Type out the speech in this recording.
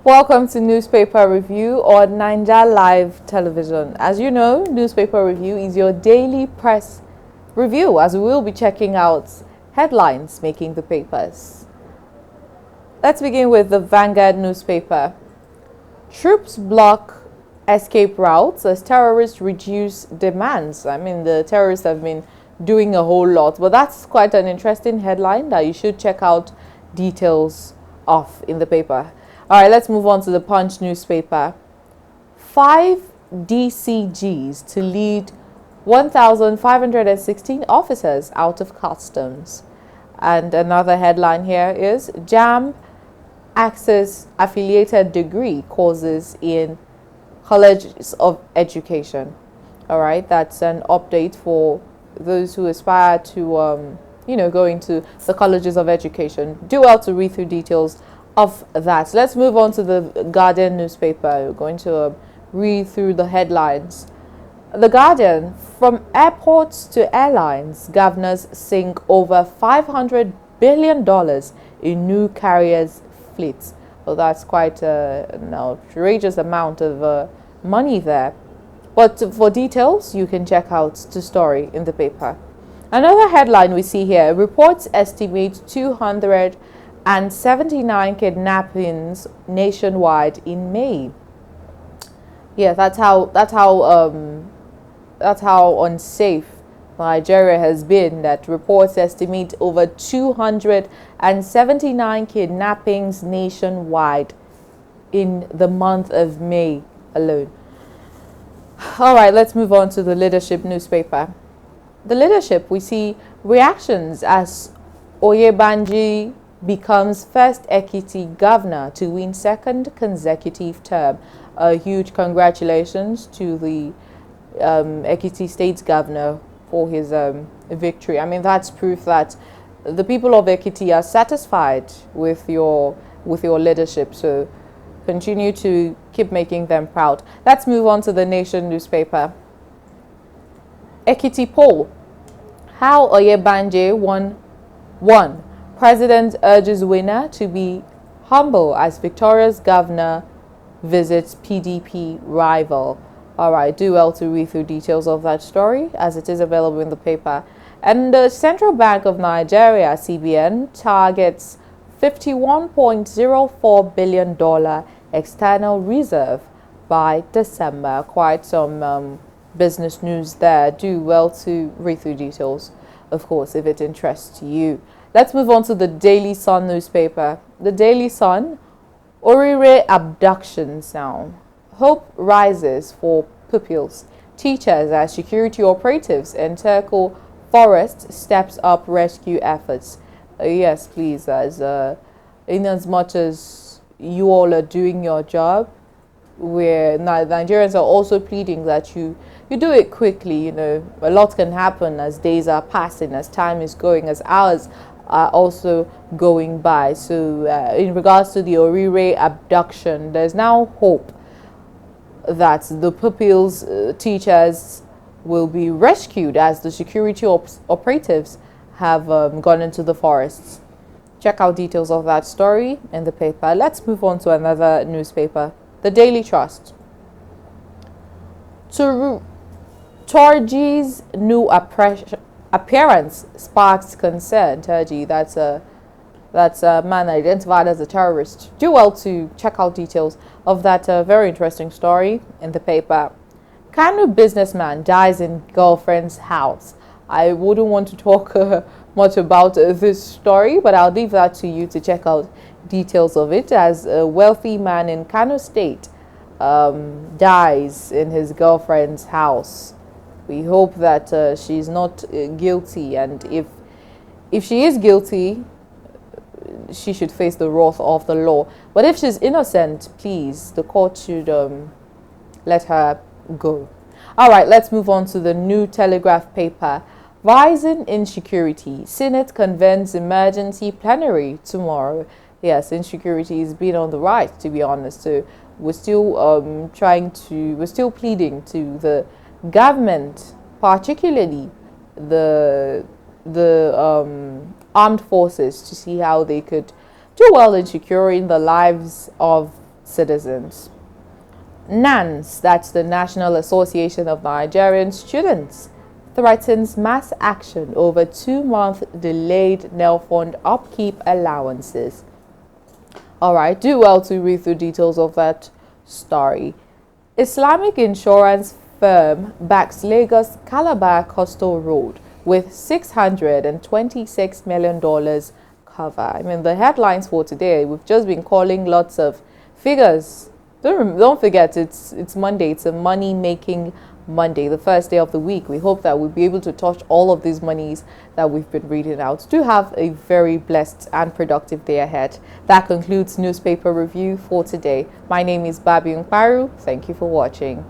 Welcome to Newspaper Review on Ninja Live Television. As you know, Newspaper Review is your daily press review, as we will be checking out headlines making the papers. Let's begin with the Vanguard newspaper. Troops block escape routes as terrorists reduce demands. I mean, the terrorists have been doing a whole lot, but that's quite an interesting headline that you should check out details of in the paper. All right, let's move on to the Punch newspaper. 5 DCGs to lead 1,516 officers out of customs. And another headline here is JAMB Access Affiliated Degree Courses in Colleges of Education. All right, that's an update for those who aspire to, go into the colleges of education. Do well to read through details of that. Let's move on to the Guardian newspaper. We're going to read through the headlines. The Guardian: from airports to airlines, governors sink over $500 billion in new carriers fleets. Well, that's quite an outrageous amount of money there. But for details, you can check out the story in the paper. Another headline we see here: reports estimate 279 kidnappings nationwide in May. Yeah, that's how unsafe Nigeria has been, that reports estimate over 279 kidnappings nationwide in the month of May alone. All right, let's move on to the Leadership newspaper. The Leadership, we see reactions as Oyebanji becomes first Ekiti governor to win second consecutive term. A huge congratulations to the Ekiti State's governor for his victory. I mean, that's proof that the people of Ekiti are satisfied with your leadership. So continue to keep making them proud. Let's move on to the Nation newspaper. Ekiti poll: how Oyebanje won. President urges winner to be humble as victorious governor visits PDP rival. All right, do well to read through details of that story as it is available in the paper. And the Central Bank of Nigeria, CBN, targets $51.04 billion external reserve by December. Quite some business news there. Do well to read through details, of course, if it interests you. Let's move on to the Daily Sun newspaper. The Daily Sun: Orire abductions now. Hope rises for pupils. Teachers as security operatives in Turkle Forest steps up rescue efforts. Yes, please, in as much as you all are doing your job, where Nigerians are also pleading that you do it quickly. You know, a lot can happen as days are passing, as time is going, as hours are also going by. So in regards to the Orire abduction, there's now hope that the pupils, teachers will be rescued as the security operatives have gone into the forests. Check out details of that story in the paper. Let's move on to another newspaper, the Daily Trust. Torji's new appearance sparks concern. Turji, that's a man identified as a terrorist. Do well to check out details of that very interesting story in the paper. Kano businessman dies in girlfriend's house. I wouldn't want to talk much about this story, but I'll leave that to you to check out details of it, as a wealthy man in Kano State dies in his girlfriend's house. We hope that she's not guilty, and if she is guilty, she should face the wrath of the law. But if she's innocent, please, the court should let her go. All right, let's move on to the New Telegraph paper. Rising insecurity. Senate convenes emergency plenary tomorrow. Yes, insecurity has been on the rise, to be honest. So we're still we're still pleading to the government, particularly the armed forces, to see how they could do well in securing the lives of citizens. NANS, that's the National Association of Nigerian Students, threatens mass action over 2-month delayed NEL fund upkeep allowances. All right, do well to read through details of that story. Islamic insurance firm backs Lagos Calabar Coastal Road with $626 million cover. I mean, the headlines for today, we've just been calling lots of figures. Don't forget, it's Monday. It's a money-making Monday, the first day of the week. We hope that we'll be able to touch all of these monies that we've been reading out. Do have a very blessed and productive day ahead. That concludes newspaper review for today. My name is Barbie Mkparu. Thank you for watching.